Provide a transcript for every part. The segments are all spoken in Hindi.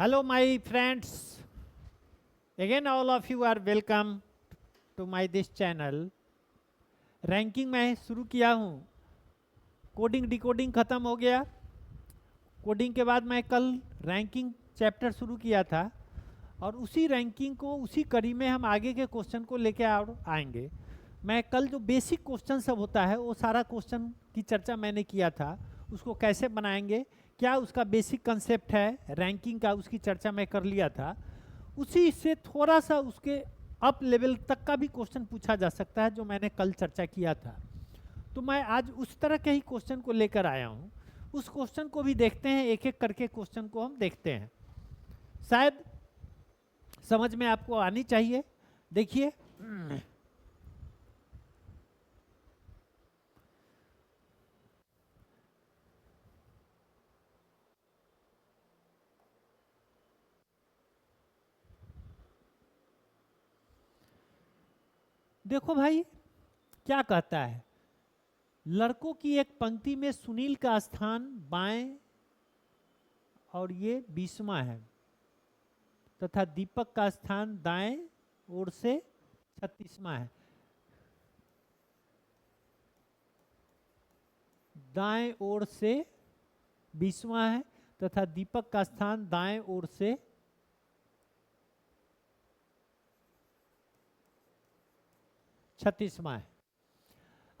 Hello, my friends. Again, all of you are welcome to my this channel. Ranking मैं शुरू किया हूँ. कोडिंग डिकोडिंग ख़त्म हो गया. कोडिंग के बाद मैं कल रैंकिंग चैप्टर शुरू किया था और उसी रैंकिंग को उसी कड़ी में हम आगे के क्वेश्चन को लेके आएंगे. मैं कल जो बेसिक क्वेश्चन सब होता है वो सारा क्वेश्चन की चर्चा मैंने किया था. उसको कैसे बनाएंगे, क्या उसका बेसिक कंसेप्ट है रैंकिंग का, उसकी चर्चा मैं कर लिया था. उसी से थोड़ा सा उसके अप लेवल तक का भी क्वेश्चन पूछा जा सकता है जो मैंने कल चर्चा किया था. तो मैं आज उस तरह के ही क्वेश्चन को लेकर आया हूँ. उस क्वेश्चन को भी देखते हैं, एक एक करके क्वेश्चन को हम देखते हैं. शायद समझ में आपको आनी चाहिए. देखिए, देखो भाई क्या कहता है. लड़कों की एक पंक्ति में सुनील का स्थान बाएं और ये 20वां है तथा दीपक का स्थान दाएं ओर से 36वां है. दाएं ओर से 20वां है तथा दीपक का स्थान दाएं ओर से 36वां है.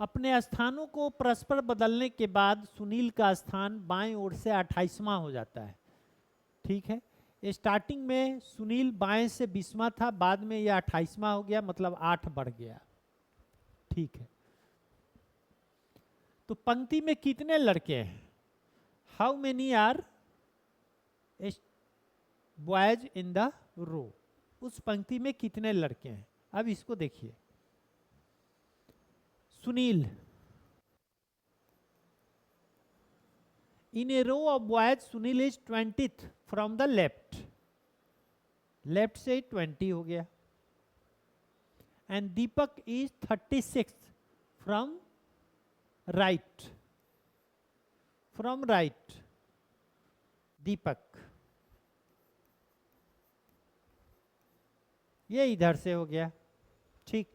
अपने स्थानों को परस्पर बदलने के बाद सुनील का स्थान बाएं ओर से 28वां हो जाता है. ठीक है, स्टार्टिंग में सुनील बाएं से 20वां था, बाद में यह 28वां हो गया, मतलब 8 बढ़ गया. ठीक है, तो पंक्ति में कितने लड़के हैं? How many are boys in the row. उस पंक्ति में कितने लड़के हैं? अब इसको देखिए. Sunil, in a row of boys Sunil is 20th from the left. Left से 20 हो गया. And Deepak is 36th from right. from right. Deepak ये इधर से हो गया. ठीक.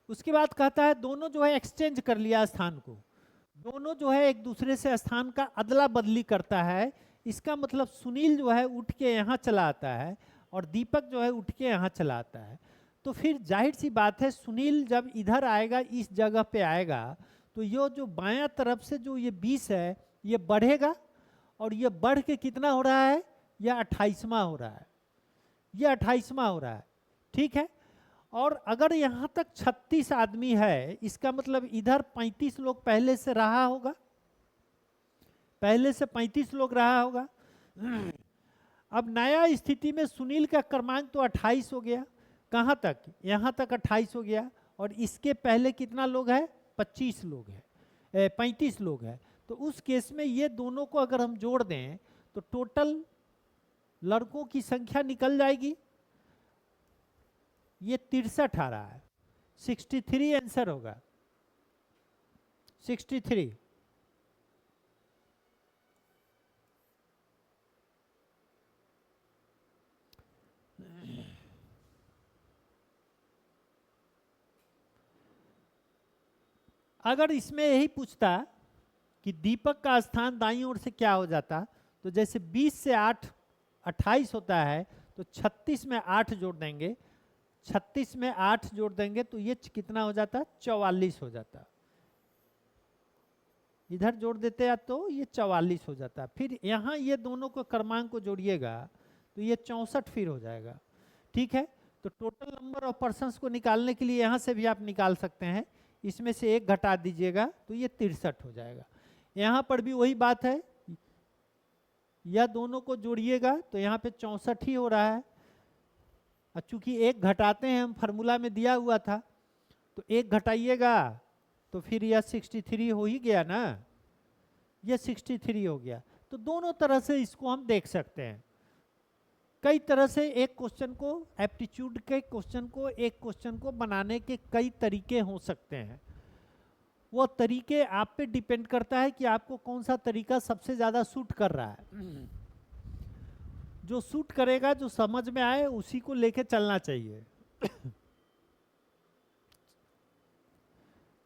उसके बाद कहता है दोनों जो है एक्सचेंज कर लिया स्थान को. दोनों जो है एक दूसरे से स्थान का अदला बदली करता है. इसका मतलब सुनील जो है उठ के यहाँ चला आता है और दीपक जो है उठ के यहाँ चला आता है. तो फिर जाहिर सी बात है सुनील जब इधर आएगा, इस जगह पे आएगा, तो ये जो बायां तरफ से जो ये 20 है ये बढ़ेगा और ये बढ़ के कितना हो रहा है? यह 28वां हो रहा है. ये 28वां हो रहा है. ठीक है, और अगर यहाँ तक 36 आदमी है, इसका मतलब इधर 35 लोग पहले से रहा होगा. पहले से 35 लोग रहा होगा. अब नया स्थिति में सुनील का क्रमांक तो 28 हो गया. कहाँ तक? यहाँ तक 28 हो गया. और इसके पहले कितना लोग है? 25 लोग है, 35 लोग है. तो उस केस में ये दोनों को अगर हम जोड़ दें तो टोटल लड़कों की संख्या निकल जाएगी. ये 63 आ रहा है. 63 आंसर होगा. 63. अगर इसमें यही पूछता कि दीपक का स्थान दाईं ओर से क्या हो जाता, तो जैसे 20 से 8 28 होता है, तो 36 में 8 जोड़ देंगे. 36 में 8 जोड़ देंगे तो ये कितना हो जाता? 44 हो जाता. इधर जोड़ देते हैं तो ये 44 हो जाता. फिर यहाँ ये दोनों को क्रमांक को जोड़िएगा तो ये 64 फिर हो जाएगा. ठीक है, तो टोटल नंबर ऑफ पर्सन्स को निकालने के लिए यहाँ से भी आप निकाल सकते हैं. इसमें से 1 घटा दीजिएगा तो ये 63 हो जाएगा. यहाँ पर भी वही बात है, यह दोनों को जोड़िएगा तो यहाँ पे 64 ही हो रहा है. चूंकि 1 घटाते हैं, हम फार्मूला में दिया हुआ था, तो 1 घटाइएगा तो फिर यह 63 हो ही गया ना. यह 63 हो गया. तो दोनों तरह से इसको हम देख सकते हैं. कई तरह से एक क्वेश्चन को, एप्टीट्यूड के क्वेश्चन को, एक क्वेश्चन को बनाने के कई तरीके हो सकते हैं. वो तरीके आप पे डिपेंड करता है कि आपको कौन सा तरीका सबसे ज़्यादा सूट कर रहा है. जो सूट करेगा, जो समझ में आए उसी को लेके चलना चाहिए।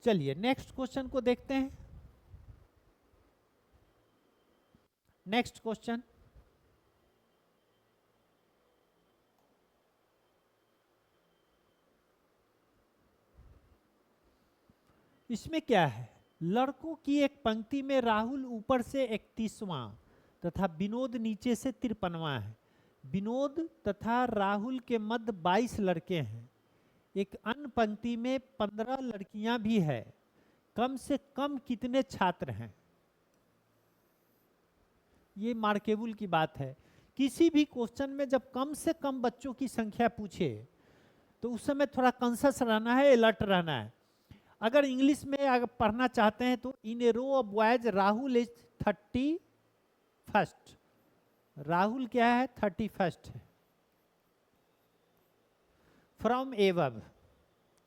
चलिए नेक्स्ट क्वेश्चन को देखते हैं। नेक्स्ट क्वेश्चन, इसमें क्या है? लड़कों की एक पंक्ति में राहुल ऊपर से 31वां तथा विनोद नीचे से 53वां है। विनोद तथा राहुल के मध्य 22 लड़के हैं। एक अन्य पंक्ति में 15 लड़कियां भी है। कम से कम कितने छात्र हैं? ये मार्केबल की बात है। किसी भी क्वेश्चन में जब कम से कम बच्चों की संख्या पूछे तो उस समय थोड़ा कॉन्शियस रहना है, अलर्ट रहना है। अगर इंग्लिश में अगर पढ़ना चाहते हैं तो in a row of boys Rahul is 31st। Rahul क्या है? 31st है। फ्रॉम एबव,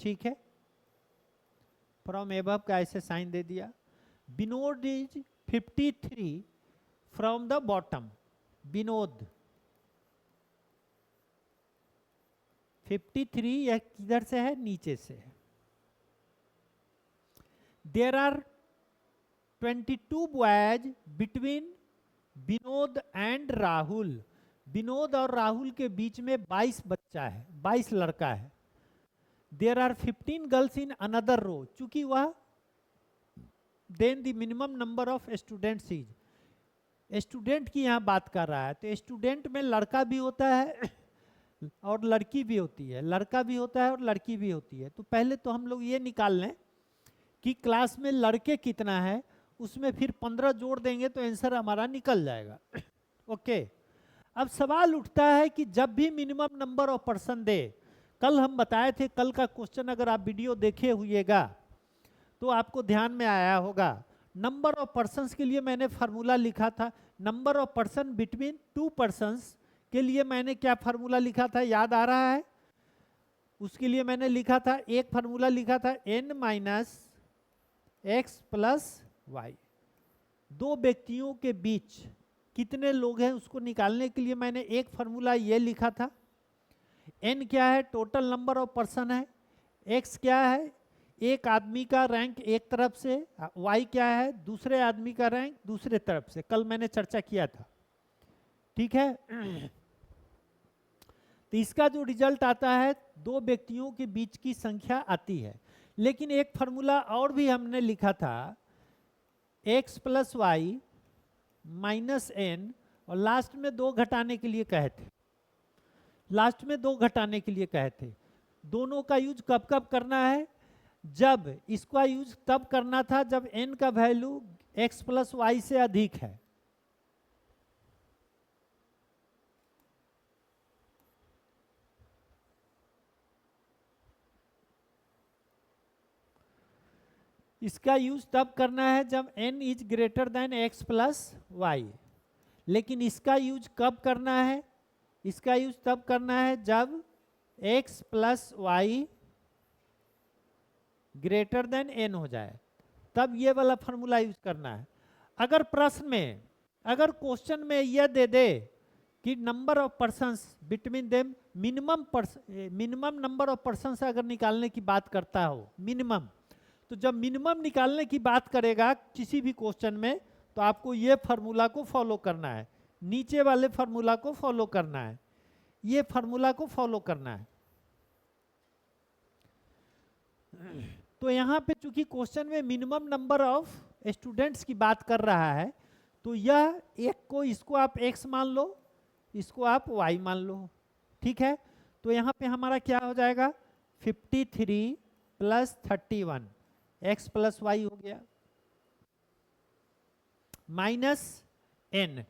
ठीक है, फ्रॉम एबव का ऐसे साइन दे दिया। Vinod is 53 from the bottom. Vinod 53 यह किधर से है? नीचे से है। There are 22 boys between Vinod and Rahul. Vinod और राहुल के बीच में 22 बच्चा है, 22 लड़का है। There are 15 girls in another row। चूंकि वह then the minimum number of students is, student की यहाँ बात कर रहा है, तो स्टूडेंट में लड़का भी होता है और लड़की भी होती है, लड़का भी होता है और लड़की भी होती है। तो पहले तो हम लोग ये निकाल लें कि क्लास में लड़के कितना है, उसमें फिर 15 जोड़ देंगे तो आंसर हमारा निकल जाएगा। ओके, अब सवाल उठता है कि जब भी मिनिमम नंबर ऑफ पर्सन दे, कल हम बताए थे, कल का क्वेश्चन अगर आप वीडियो देखे हुएगा तो आपको ध्यान में आया होगा। नंबर ऑफ पर्सन्स के लिए मैंने फार्मूला लिखा था। Number of person between 2 persons के लिए मैंने क्या फार्मूला लिखा था, याद आ रहा है? उसके लिए मैंने लिखा था, एक फार्मूला लिखा था n minus x plus y. दो व्यक्तियों के बीच कितने लोग हैं उसको निकालने के लिए मैंने एक फार्मूला ये लिखा था। n क्या है? टोटल नंबर ऑफ पर्सन है। x क्या है? एक आदमी का रैंक एक तरफ से। y क्या है? दूसरे आदमी का रैंक दूसरे तरफ से। कल मैंने चर्चा किया था, ठीक है। तो इसका जो रिजल्ट आता है, दो व्यक्तियों के बीच की संख्या आती है। लेकिन एक फार्मूला और भी हमने लिखा था, x plus y minus n, और लास्ट में 2 घटाने के लिए कहे थे। लास्ट में 2 घटाने के लिए कहे थे। दोनों का यूज कब कब करना है? जब इसका यूज तब करना था जब n का वैल्यू x प्लस वाई से अधिक है। इसका यूज तब करना है जब n is greater than x plus y. लेकिन इसका यूज कब करना है? इसका यूज तब करना है जब x plus y greater than n हो जाए, तब ये वाला फार्मूला यूज करना है। अगर प्रश्न में, अगर क्वेश्चन में यह दे दे कि number of persons between them minimum number of persons अगर निकालने की बात करता हो, मिनिमम, तो जब मिनिमम निकालने की बात करेगा किसी भी क्वेश्चन में, तो आपको ये फार्मूला को फॉलो करना है, नीचे वाले फार्मूला को फॉलो करना है, ये फार्मूला को फॉलो करना है। तो यहाँ पे चूंकि क्वेश्चन में मिनिमम नंबर ऑफ स्टूडेंट्स की बात कर रहा है, तो यह एक को, इसको आप x मान लो, इसको आप y मान लो, ठीक है। तो यहाँ पे हमारा क्या हो जाएगा? 53 प्लस 31, x प्लस वाई हो गया, माइनस n।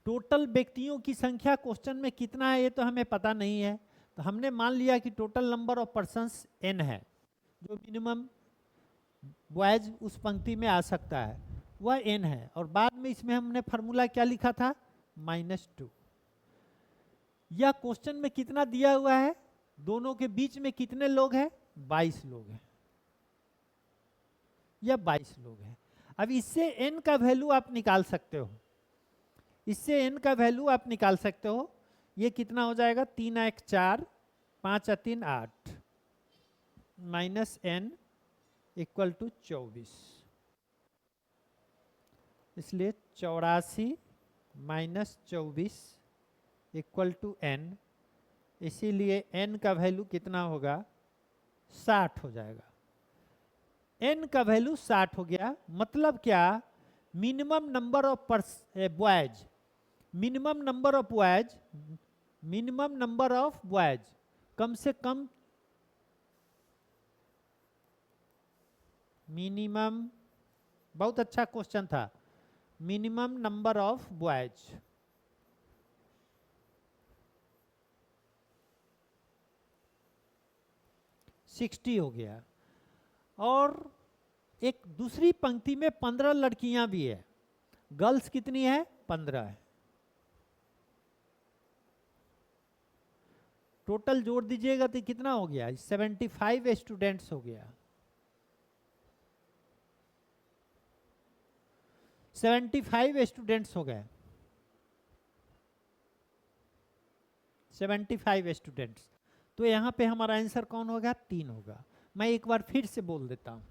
टोटल व्यक्तियों की संख्या क्वेश्चन में कितना है ये तो हमें पता नहीं है, तो हमने मान लिया कि total number of persons n है। जो मिनिमम बॉयज उस पंक्ति में आ सकता है वह n है, और बाद में इसमें हमने फार्मूला क्या लिखा था? -2। यह क्वेश्चन में कितना दिया हुआ है? दोनों के बीच में कितने लोग हैं? 22 लोग हैं। यह 22 लोग हैं। अब इससे n का वैल्यू आप निकाल सकते हो, इससे n का वैल्यू आप निकाल सकते हो। ये कितना हो जाएगा, 3 1 4, 5 3 8, माइनस n इक्वल टू 24। इसलिए 84 माइनस 24 इक्वल टू n, इसीलिए n का वैल्यू कितना होगा, 60 हो जाएगा। n का वैल्यू 60 हो गया, मतलब क्या, minimum number of boys, minimum number of boys, minimum number of boys, कम से कम मिनिमम, बहुत अच्छा क्वेश्चन था, minimum number of boys, sixty हो गया। और एक दूसरी पंक्ति में 15 लड़कियां भी है, गर्ल्स कितनी है, 15 है। टोटल जोड़ दीजिएगा तो कितना हो गया, 75 स्टूडेंट्स हो गया। 75 स्टूडेंट्स हो गए, 75 स्टूडेंट्स। तो यहाँ पे हमारा आंसर कौन होगा, 3 होगा। मैं एक बार फिर से बोल देता हूँ,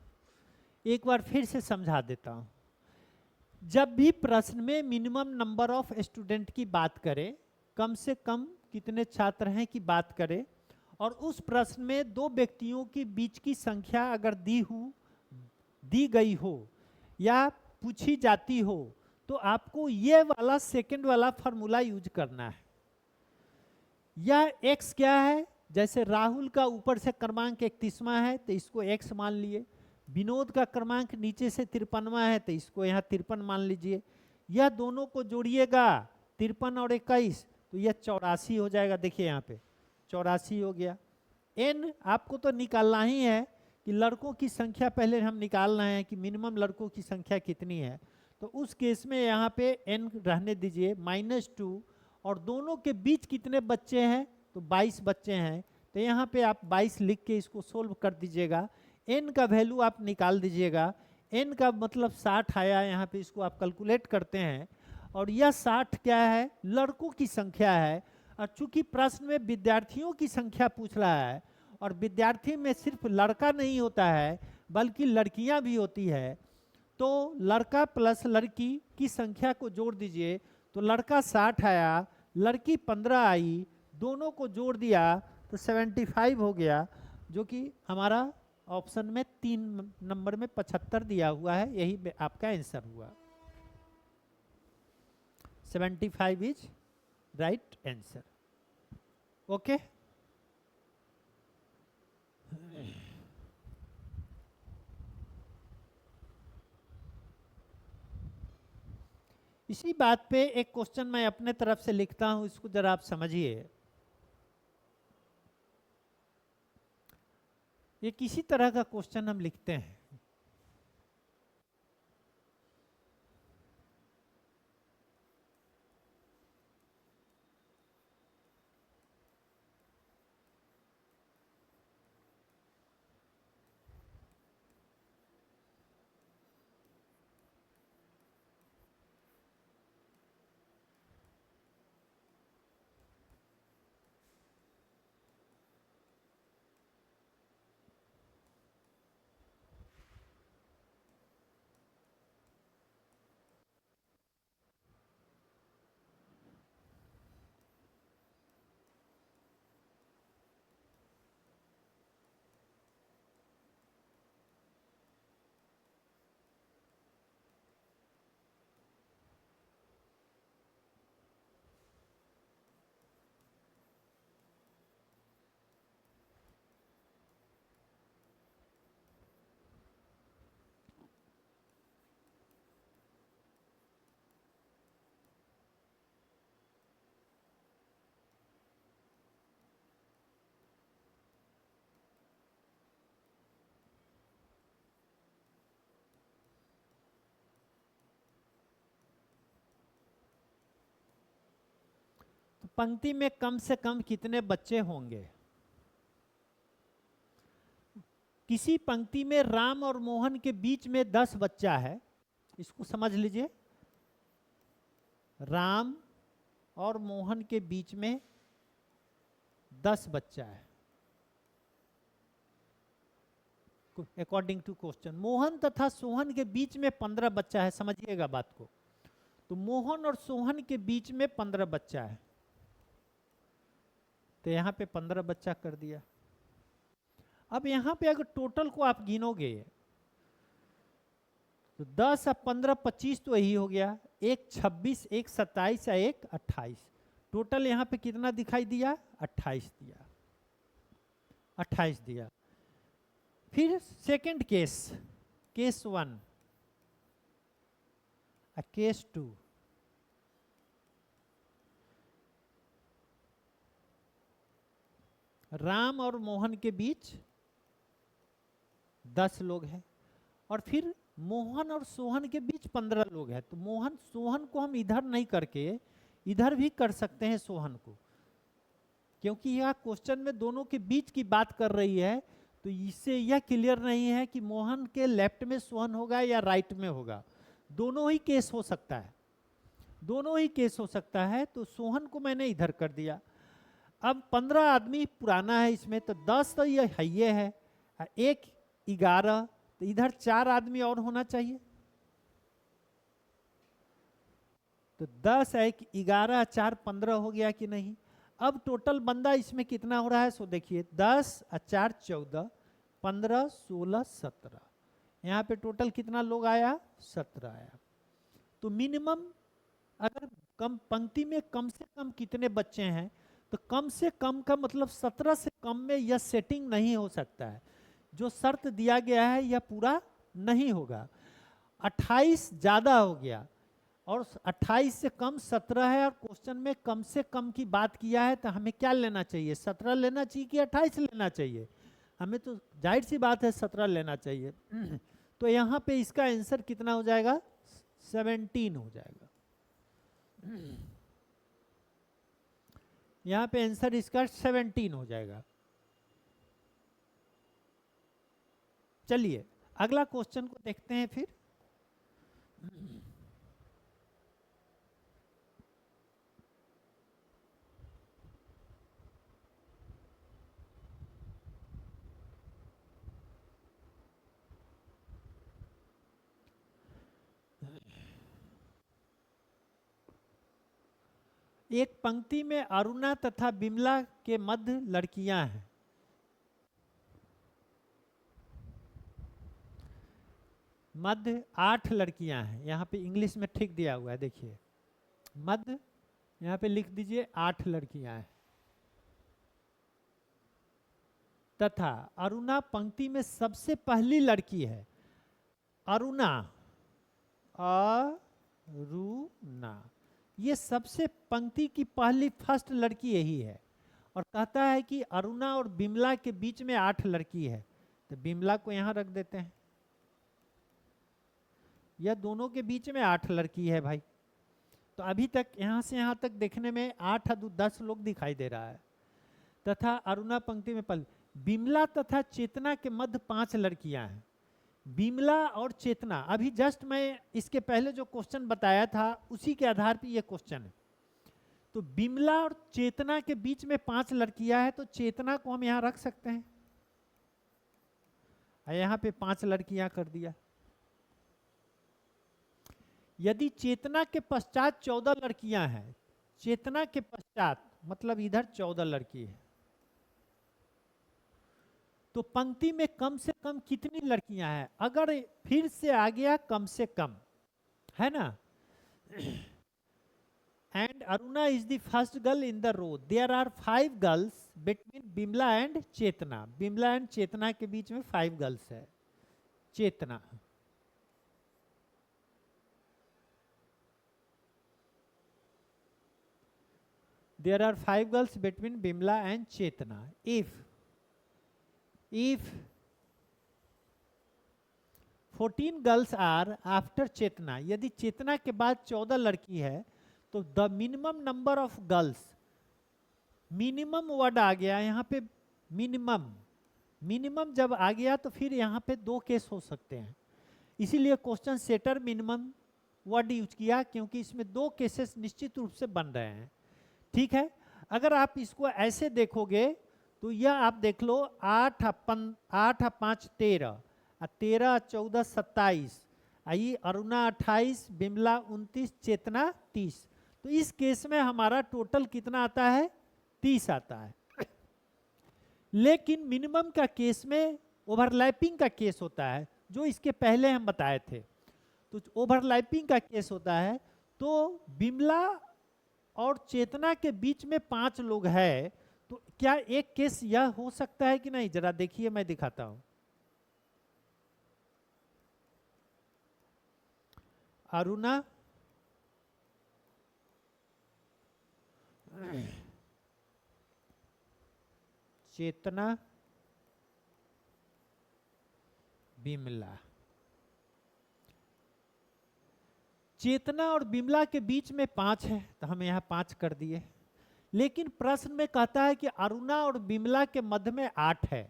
एक बार फिर से समझा देता हूँ। जब भी प्रश्न में मिनिमम नंबर ऑफ स्टूडेंट की बात करें, कम से कम कितने छात्र हैं की बात करें, और उस प्रश्न में दो व्यक्तियों के बीच की संख्या अगर दी गई हो या पूछी जाती हो, तो आपको ये वाला सेकंड वाला फार्मूला यूज करना है। यह x क्या है, जैसे राहुल का ऊपर से क्रमांक 31वां है तो इसको x मान लिए, विनोद का क्रमांक नीचे से 53वां है तो इसको यहाँ 53 मान लीजिए। यह दोनों को जोड़िएगा 53 और 21 तो यह 84 हो जाएगा। देखिए यहाँ पे 84 हो गया। n आपको तो निकालना ही है कि लड़कों की संख्या पहले हम निकालना है कि मिनिमम लड़कों की संख्या कितनी है। तो उस केस में यहाँ पे n रहने दीजिए -2, और दोनों के बीच कितने बच्चे हैं, तो 22 बच्चे हैं। तो यहाँ पे आप 22 लिख के इसको सोल्व कर दीजिएगा, n का वैल्यू आप निकाल दीजिएगा। n का मतलब 60 आया, यहाँ पे इसको आप कैलकुलेट करते हैं, और यह 60 क्या है, लड़कों की संख्या है। और चूंकि प्रश्न में विद्यार्थियों की संख्या पूछ रहा है, और विद्यार्थी में सिर्फ लड़का नहीं होता है बल्कि लड़कियां भी होती है, तो लड़का प्लस लड़की की संख्या को जोड़ दीजिए। तो लड़का 60 आया, लड़की 15 आई, दोनों को जोड़ दिया तो 75 हो गया, जो कि हमारा ऑप्शन में 3 नंबर में 75 दिया हुआ है, यही आपका आंसर हुआ। 75 इज राइट आंसर। ओके, इसी बात पे एक क्वेश्चन मैं अपने तरफ से लिखता हूं, इसको जरा आप समझिए। ये किसी तरह का क्वेश्चन हम लिखते हैं। तो पंक्ति में कम से कम कितने बच्चे होंगे। किसी पंक्ति में राम और मोहन के बीच में 10 बच्चा है, इसको समझ लीजिए। राम और मोहन के बीच में 10 बच्चा है अकॉर्डिंग टू क्वेश्चन। मोहन तथा सोहन के बीच में 15 बच्चा है, समझिएगा बात को। तो मोहन और सोहन के बीच में 15 बच्चा है, तो यहां पे 15 बच्चा कर दिया। अब यहां पे अगर टोटल को आप गिनोगे तो 10 और 15 25 तो यही हो गया, एक 26, एक 27 और एक 28। टोटल यहां पे कितना दिखाई दिया? 28 दिया, 28 दिया। फिर सेकंड केस, केस 1 और केस 2। राम और मोहन के बीच 10 लोग हैं, और फिर मोहन और सोहन के बीच 15 लोग हैं। तो मोहन सोहन को हम इधर नहीं करके इधर भी कर सकते हैं सोहन को, क्योंकि यह क्वेश्चन में दोनों के बीच की बात कर रही है। तो इससे यह क्लियर नहीं है कि मोहन के लेफ्ट में सोहन होगा या राइट में होगा, दोनों ही केस हो सकता है, दोनों ही केस हो सकता है। तो सोहन को मैंने इधर कर दिया। अब 15 आदमी पुराना है इसमें, तो 10 तो ये है, एक 11, तो इधर 4 आदमी और होना चाहिए। तो 10 है 11 4 15 हो गया कि नहीं? अब टोटल बंदा इसमें कितना हो रहा है? सो देखिए 10 और 4 14, 15 16 17, यहाँ पे टोटल कितना लोग आया? 17 आया। तो मिनिमम अगर कम पंक्ति में कम से कम कितने बच्चे हैं, तो कम से कम का मतलब 17 से कम में यह सेटिंग नहीं हो सकता है। जो शर्त दिया गया है यह पूरा नहीं होगा। 28 ज़्यादा हो गया, और 28 से कम 17 है, और क्वेश्चन में कम से कम की बात किया है, तो हमें क्या लेना चाहिए? 17 लेना चाहिए कि 28 लेना चाहिए? हमें तो जाहिर सी बात है 17 लेना चाहिए। तो यहाँ पे इसका आंसर कितना हो जाएगा? 17 हो जाएगा। यहाँ पे आंसर इसका 17 हो जाएगा। चलिए अगला क्वेश्चन को देखते हैं फिर। एक पंक्ति में अरुणा तथा बिमला के मध्य लड़कियां हैं। मध्य 8 लड़कियां हैं, यहाँ पे इंग्लिश में ठीक दिया हुआ है, देखिए मध्य, यहाँ पे लिख दीजिए 8 लड़कियां हैं। तथा अरुणा पंक्ति में सबसे पहली लड़की है। अरुणा, अरुणा, ये सबसे पंक्ति की पहली फर्स्ट लड़की यही है, और कहता है कि अरुणा और बिमला के बीच में 8 लड़की है। तो बिमला को यहाँ रख देते हैं, यह दोनों के बीच में 8 लड़की है भाई। तो अभी तक यहाँ से यहाँ तक देखने में 8 और 10 लोग दिखाई दे रहा है। तथा अरुणा पंक्ति में पहले, बिमला तथा चेतना के मध्य 5 लड़कियां हैं। बिमला और चेतना, अभी जस्ट मैं इसके पहले जो क्वेश्चन बताया था उसी के आधार पर यह क्वेश्चन है। तो बिमला और चेतना के बीच में 5 लड़कियां हैं, तो चेतना को हम यहाँ रख सकते हैं, यहाँ पे 5 लड़कियां कर दिया। यदि चेतना के पश्चात 14 लड़कियां हैं, चेतना के पश्चात मतलब इधर 14 लड़की है, तो पंक्ति में कम से कम कितनी लड़कियां हैं? अगर फिर से आ गया कम से कम, है ना? And Aruna is the first girl in the row, there are 5 girls between Bimla and Chetna. Bimla and Chetna के बीच में 5 गर्ल्स है। चेतना, there are 5 girls between Bimla and Chetna. If 14 girls are after Chetna, यदि चेतना के बाद 14 लड़की है, तो the minimum number of girls, minimum word आ गया यहाँ पे, मिनिमम, मिनिमम जब आ गया तो फिर यहाँ पे 2 केस हो सकते हैं, इसीलिए question setter minimum word use किया, क्योंकि इसमें 2 केसेस निश्चित रूप से बन रहे हैं। ठीक है, अगर आप इसको ऐसे देखोगे तो यह आप देख लो 8 और 5 13, 13 14 27, आई अरुणा 28, बिमला 29, चेतना 30। तो इस केस में हमारा टोटल कितना आता है? 30 आता है। लेकिन मिनिमम का केस में ओवरलैपिंग का केस होता है, जो इसके पहले हम बताए थे। तो ओवरलैपिंग का केस होता है, तो बिमला और चेतना के बीच में 5 लोग हैं, तो क्या एक केस यह हो सकता है कि नहीं? जरा देखिए, मैं दिखाता हूं। अरुणा, चेतना, बिमला। चेतना और बिमला के बीच में 5 है, तो हम यहाँ 5 कर दिए। लेकिन प्रश्न में कहता है कि अरुणा और बिमला के मध्य में 8 है।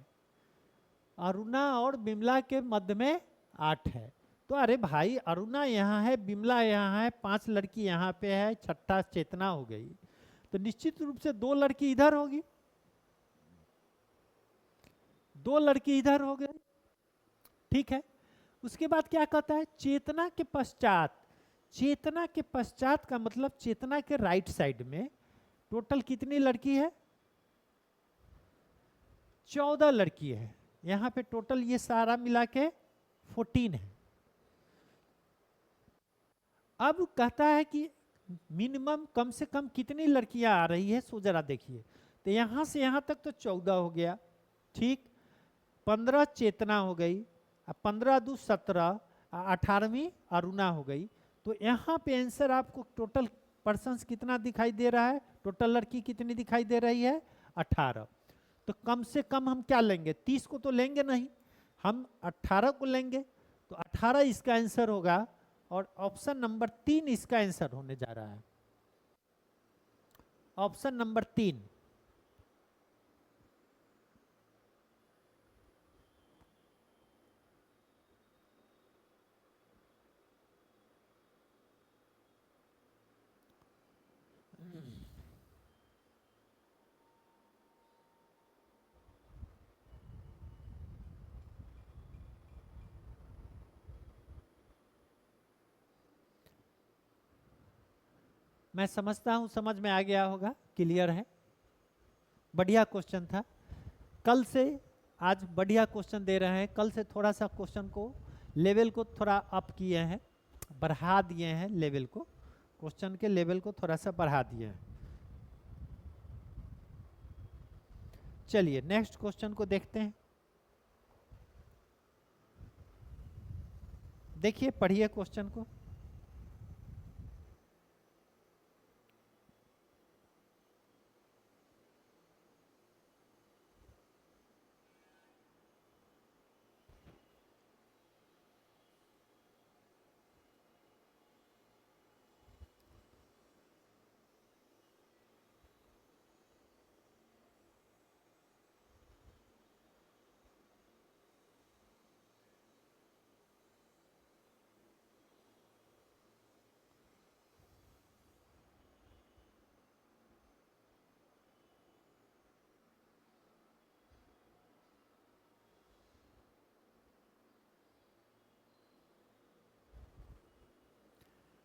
अरुणा और बिमला के मध्य में 8 है। तो अरे भाई, अरुणा यहाँ है, बिमला यहाँ है, 5 लड़की यहाँ पे है, छठा चेतना हो गई। तो निश्चित रूप से 2 लड़की इधर होगी, 2 लड़की इधर हो गई। ठीक है। उसके बाद क्या कहता है? चेतना के पश्चात। चेतना के पश्चात का मतलब चेतना के राइट साइड में टोटल कितनी लड़की है? 14 लड़की है। यहां पे टोटल ये सारा मिला के 14 है। अब कहता है कि मिनिमम कम से कम कितनी लड़कियां आ रही है, सो जरा देखिए। तो यहां से यहां तक तो 14 हो गया, ठीक। 15 चेतना हो गई, 15 दू 17, 18वीं अरुणा हो गई। तो यहाँ पे आंसर आपको टोटल पर्सन्स कितना दिखाई दे रहा है? टोटल लड़की कितनी दिखाई दे रही है? 18। तो कम से कम हम क्या लेंगे? 30 को तो लेंगे नहीं, हम 18 को लेंगे। तो 18 इसका आंसर होगा, और ऑप्शन नंबर 3 इसका आंसर होने जा रहा है। Option number 3। मैं समझता हूं समझ में आ गया होगा, क्लियर है। बढ़िया क्वेश्चन था। कल से आज बढ़िया क्वेश्चन दे रहे हैं। कल से थोड़ा सा क्वेश्चन को लेवल को थोड़ा अप किए हैं, बढ़ा दिए हैं लेवल को, क्वेश्चन के लेवल को थोड़ा सा बढ़ा दिए हैं। चलिए नेक्स्ट क्वेश्चन को देखते हैं। देखिए, पढ़िए क्वेश्चन को।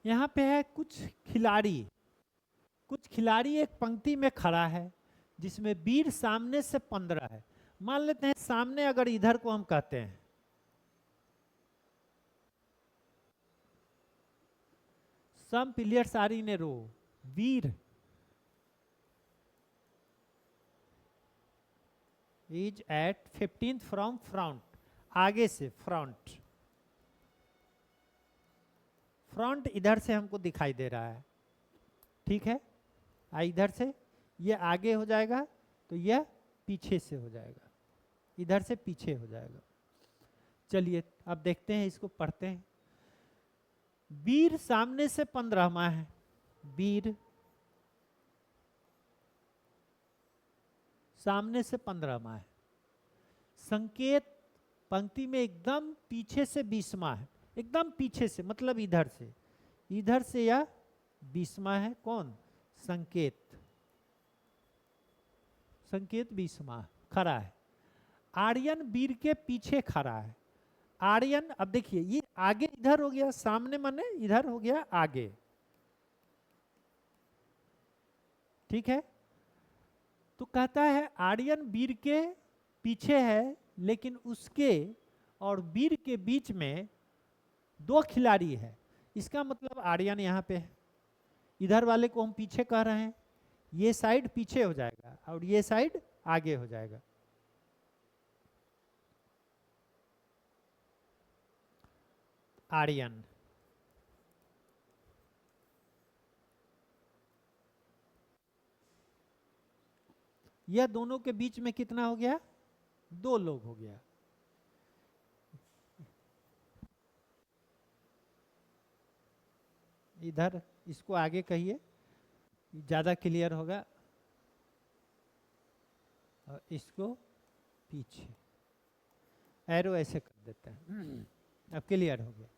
यहाँ पे है कुछ खिलाड़ी। कुछ खिलाड़ी एक पंक्ति में खड़ा है, जिसमें वीर सामने से 15 है। मान लेते हैं सामने, अगर इधर को हम कहते हैं, some players are in a row, Veer is at 15th from front, आगे से फ्रंट। फ्रंट इधर से हमको दिखाई दे रहा है, ठीक है। इधर से ये आगे हो जाएगा, तो यह पीछे से हो जाएगा, इधर से पीछे हो जाएगा। चलिए अब देखते हैं, इसको पढ़ते हैं। वीर सामने से 15वां है, वीर सामने से 15वां है। संकेत पंक्ति में एकदम पीछे से 20वां है, एकदम पीछे से मतलब इधर से या 20वां है। कौन? संकेत। संकेत 20वां खड़ा है। आर्यन वीर के पीछे खड़ा है। आर्यन, अब देखिए ये आगे इधर हो गया, सामने माने इधर हो गया आगे, ठीक है। तो कहता है आर्यन वीर के पीछे है, लेकिन उसके और वीर के बीच में 2 खिलाड़ी है। इसका मतलब आर्यन यहाँ पे है, इधर वाले को हम पीछे कह रहे हैं, ये साइड पीछे हो जाएगा और ये साइड आगे हो जाएगा। आर्यन, यह दोनों के बीच में कितना हो गया? 2 लोग हो गया। इधर इसको आगे कहिए, ज्यादा क्लियर होगा, और इसको पीछे एरो ऐसे कर देते हैं। अब क्लियर हो गया।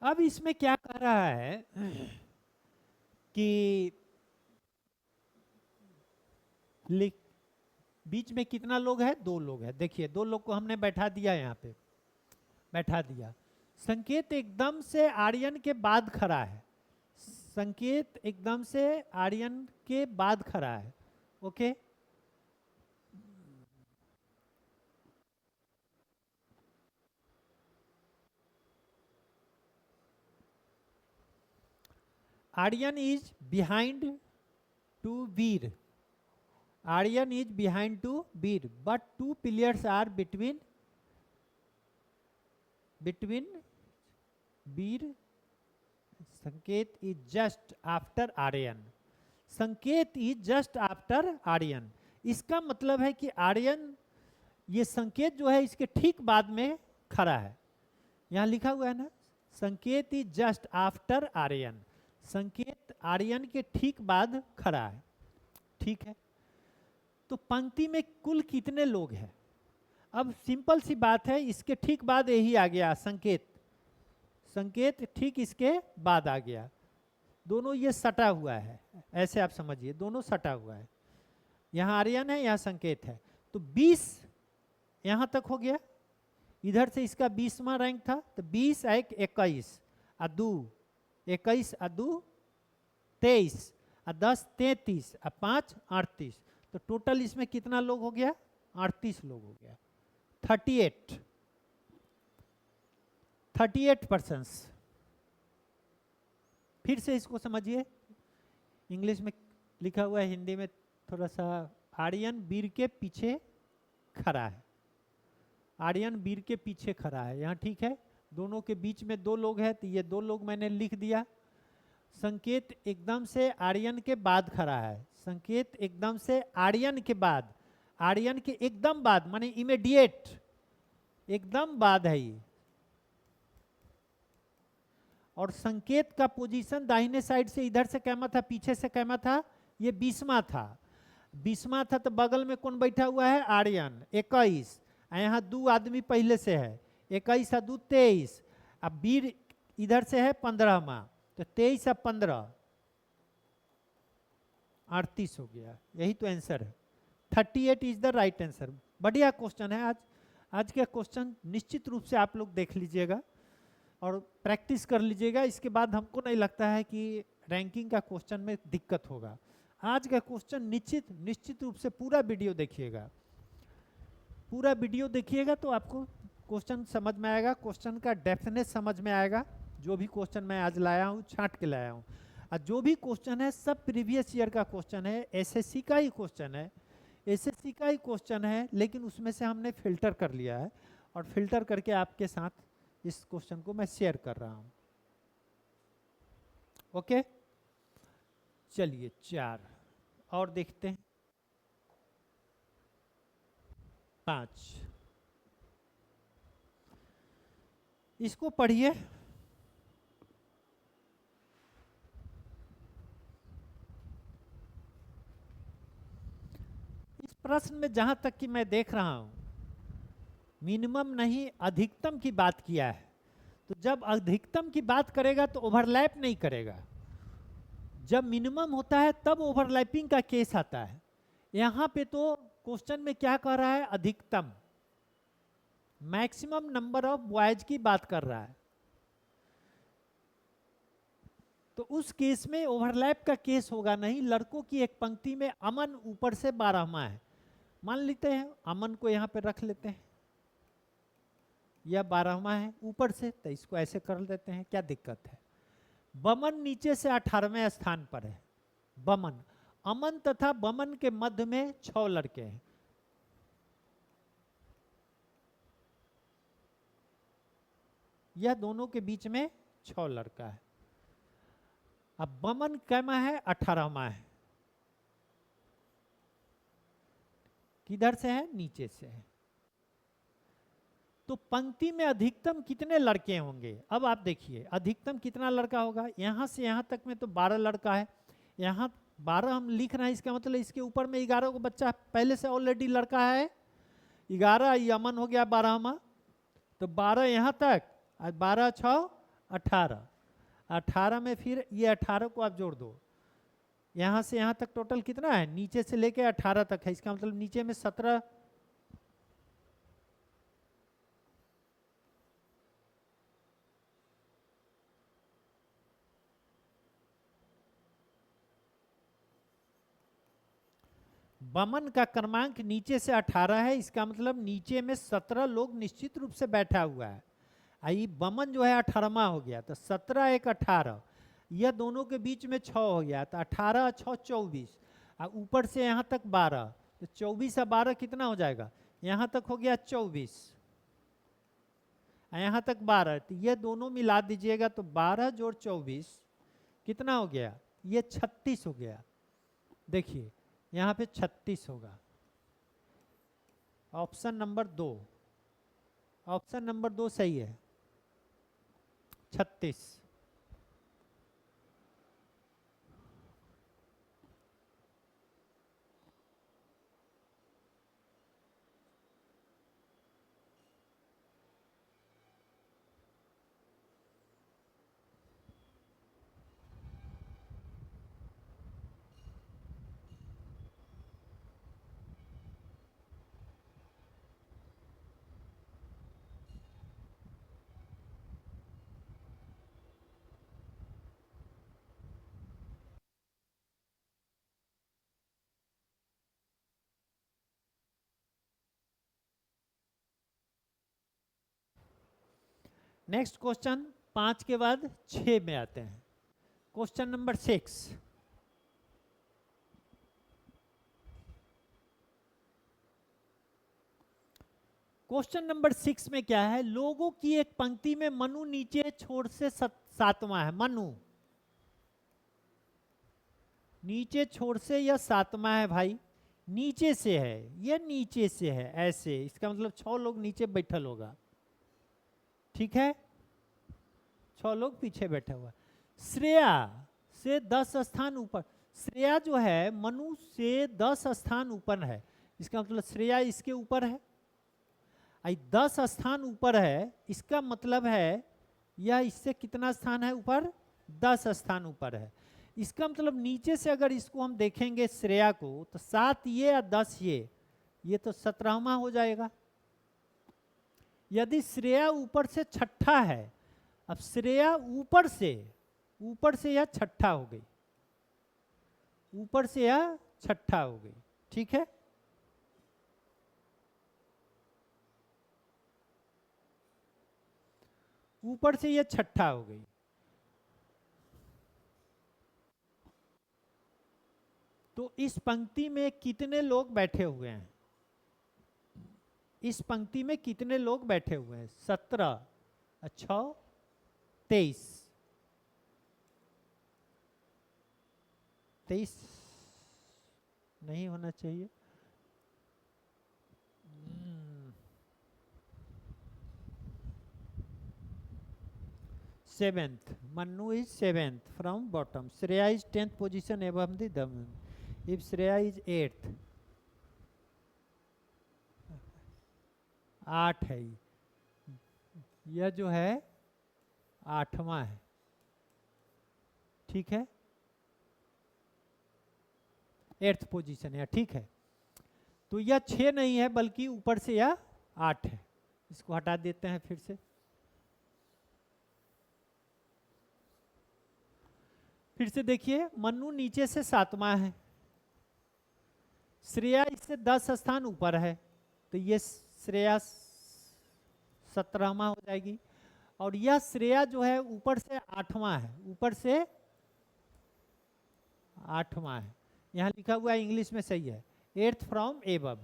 अब इसमें क्या कर रहा है कि बीच में कितना लोग है? 2 लोग है। देखिए 2 लोग को हमने बैठा दिया, यहाँ पे बैठा दिया। संकेत एकदम से आर्यन के बाद खड़ा है, संकेत एकदम से आर्यन के बाद खड़ा है, okay. Aryan is behind to Veer, Aryan is behind to Veer, but 2 pillars are between Veer. Sanket is just after Aryan, संकेत इज जस्ट आफ्टर आर्यन। इसका मतलब है कि आर्यन, ये संकेत जो है इसके ठीक बाद में खड़ा है। यहाँ लिखा हुआ है ना, संकेत इज जस्ट आफ्टर आर्यन, संकेत आर्यन के ठीक बाद खड़ा है, ठीक है। तो पंक्ति में कुल कितने लोग हैं? अब सिंपल सी बात है, इसके ठीक बाद यही आ गया संकेत, संकेत ठीक इसके बाद आ गया। दोनों ये सटा हुआ है, ऐसे आप समझिए, दोनों सटा हुआ है। यहाँ आर्यन है, यहाँ संकेत है। तो 20 यहाँ तक हो गया, इधर से इसका 20वां रैंक था, तो 20 एक 21, अदू 21 अदू 23, 10 33, 5 38। तो टोटल इसमें कितना लोग हो गया? 38 लोग हो गया। 38 पर्सन्स। फिर से इसको समझिए, इंग्लिश में लिखा हुआ है, हिंदी में थोड़ा सा। आर्यन वीर के पीछे खड़ा है, आर्यन वीर के पीछे खड़ा है, यहाँ ठीक है। दोनों के बीच में 2 लोग हैं, तो ये 2 लोग मैंने लिख दिया। संकेत एकदम से आर्यन के बाद खड़ा है, संकेत एकदम से आर्यन के बाद, आर्यन के एकदम बाद माने इमीडिएट, एकदम बाद है ये। और संकेत का पोजीशन दाहिने साइड से इधर से कैमा था, पीछे से कैमा था, ये 20वां था। 20वां था तो बगल में कौन बैठा हुआ है? आर्यन 21। यहाँ 2 आदमी पहले से है, 21 और 2 23। अब वीर इधर से है 15वां, तो 23 और 15 38 हो गया। यही तो आंसर है, 38 इज द राइट आंसर। बढ़िया क्वेश्चन है। आज का क्वेश्चन निश्चित रूप से आप लोग देख लीजिएगा और प्रैक्टिस कर लीजिएगा। इसके बाद हमको नहीं लगता है कि रैंकिंग का क्वेश्चन में दिक्कत होगा। आज का क्वेश्चन निश्चित रूप से पूरा वीडियो देखिएगा, पूरा वीडियो देखिएगा तो आपको क्वेश्चन समझ में आएगा, क्वेश्चन का डेप्थनेस समझ में आएगा। जो भी क्वेश्चन मैं आज लाया हूँ, छांट के लाया हूँ, और जो भी क्वेश्चन है सब प्रीवियस ईयर का क्वेश्चन है, एसएससी का ही क्वेश्चन है, एसएससी का ही क्वेश्चन है, लेकिन उसमें से हमने फिल्टर कर लिया है और फिल्टर करके आपके साथ इस क्वेश्चन को मैं शेयर कर रहा हूँ। ओके, चलिए 4 और देखते हैं। 5 इसको पढ़िए। इस प्रश्न में जहां तक कि मैं देख रहा हूं, मिनिमम नहीं अधिकतम की बात किया है। तो जब अधिकतम की बात करेगा तो ओवरलैप नहीं करेगा। जब मिनिमम होता है तब ओवरलैपिंग का केस आता है। यहां पे तो क्वेश्चन में क्या कह रहा है, अधिकतम मैक्सिमम नंबर ऑफ बॉयज की बात कर रहा है। तो उस केस में ओवरलैप का केस होगा नहीं। लड़कों की एक पंक्ति में अमन ऊपर से 12वां है, मान लेते हैं अमन को यहां पे रख लेते हैं, यह 12वां है ऊपर से, तो इसको ऐसे कर देते हैं, क्या दिक्कत है। बमन नीचे से 18वें स्थान पर है। बमन, अमन तथा बमन के मध्य में 6 लड़के हैं। यह दोनों के बीच में 6 लड़का है। अब बमन कैमा है, 18वां है। किधर से है, नीचे से है। तो पंक्ति में अधिकतम कितने लड़के होंगे, अब आप देखिए अधिकतम कितना लड़का होगा। यहां से यहां तक में तो 12 लड़का है, यहां 12 हम लिख रहे हैं, इसका मतलब इसके ऊपर में 11 को बच्चा पहले से ऑलरेडी लड़का है। 11 ये अमन हो गया 12वां, तो 12 यहां तक, 12 6 18, 18 में फिर ये 18 को आप जोड़ दो, यहां से यहां तक टोटल कितना है, नीचे से लेके 18 तक है, इसका मतलब नीचे में 17। बमन का क्रमांक नीचे से 18 है, इसका मतलब नीचे में 17 लोग निश्चित रूप से बैठा हुआ है। आई बमन जो है 18वां हो गया, तो 17 एक 18, यह दोनों के बीच में 6 हो गया, तो 18 6 24, और ऊपर से यहाँ तक 12, तो 24 और 12 कितना हो जाएगा, यहाँ तक हो गया 24, यहाँ तक 12, तो ये दोनों मिला दीजिएगा तो 12 जोड़ 24 कितना हो गया, ये 36 हो गया। देखिए यहाँ पे 36 होगा। ऑप्शन नंबर 2, ऑप्शन नंबर 2 सही है, 36। नेक्स्ट क्वेश्चन 5 के बाद 6 में आते हैं। क्वेश्चन नंबर 6, क्वेश्चन नंबर 6 में क्या है, लोगों की एक पंक्ति में मनु नीचे छोर से 7वां है। मनु नीचे छोर से यह 7वां है भाई, नीचे से है, यह नीचे से है ऐसे, इसका मतलब 6 लोग नीचे बैठल होगा, ठीक है, 6 लोग पीछे बैठे हुआ। श्रेया से 10 स्थान ऊपर, श्रेया जो है मनु से 10 स्थान ऊपर है, इसका मतलब श्रेया इसके ऊपर है, 10 स्थान ऊपर है, इसका मतलब है यह इससे कितना स्थान है ऊपर, 10 स्थान ऊपर है। इसका मतलब नीचे से अगर इसको हम देखेंगे श्रेया को, तो 7 ये या 10 ये तो 17वां हो जाएगा। यदि श्रेया ऊपर से छठा है, अब श्रेया ऊपर से यह छठा हो गई, ऊपर से यह छठा हो गई, ठीक है। ऊपर से यह छठा हो गई, तो इस पंक्ति में कितने लोग बैठे हुए हैं, इस पंक्ति में कितने लोग बैठे हुए हैं, 17 अच्छा 23, 23 नहीं होना चाहिए, 7th, Manu is 7th from bottom, Shreya is 10th position above the Daman, if Shreya is 8th, 8 है, यह जो है 8वां है, ठीक है, 8th पोजीशन है, ठीक है। तो यह 6 नहीं है बल्कि ऊपर से यह 8 है। इसको हटा देते हैं फिर से। फिर से देखिए, मन्नू नीचे से 7वां है, श्रेया इससे 10 स्थान ऊपर है, तो ये श्रेया 17वां हो जाएगी। और यह श्रेया जो है ऊपर से 8वां है, ऊपर से 8वां है, यहाँ लिखा हुआ है इंग्लिश में सही है, 8th फ्रॉम एबव।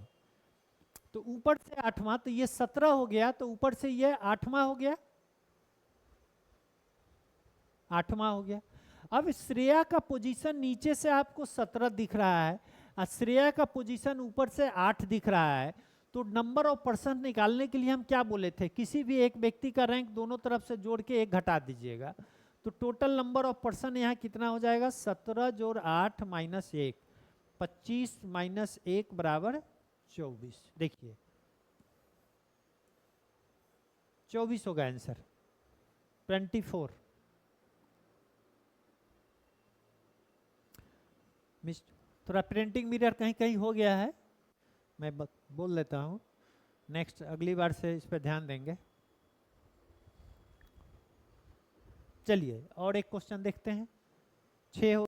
तो ऊपर से 8वां, तो ये 17 हो गया, तो ऊपर से ये 8वां हो गया, 8वां हो गया। अब श्रेया का पोजीशन नीचे से आपको 17 दिख रहा है और श्रेया का पोजीशन ऊपर से 8 दिख रहा है, तो नंबर ऑफ पर्सन निकालने के लिए हम क्या बोले थे, किसी भी एक व्यक्ति का रैंक दोनों तरफ से जोड़ के 1 घटा दीजिएगा। तो टोटल नंबर ऑफ पर्सन यहाँ कितना हो जाएगा, 17 जोड़ 8 माइनस 1, 25 माइनस 1 बराबर 24। देखिए 24 होगा आंसर, 24। थोड़ा प्रिंटिंग मिरर कहीं कहीं हो गया है, मैं बोल लेता हूँ, नेक्स्ट अगली बार से इस पर ध्यान देंगे। चलिए और एक क्वेश्चन देखते हैं। 6 हो